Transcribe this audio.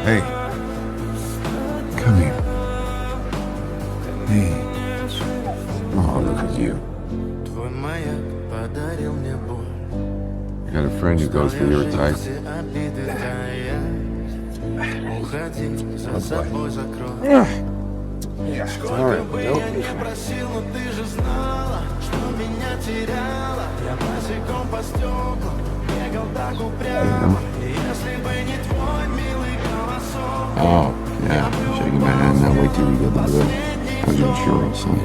Hey. Come here. Hey. Oh, look at you. I got a friend who goes for your type. Yeah, all right, nope. Oh, yeah. Shaking my hand now. Wait till you get the bill. How's your insurance, son?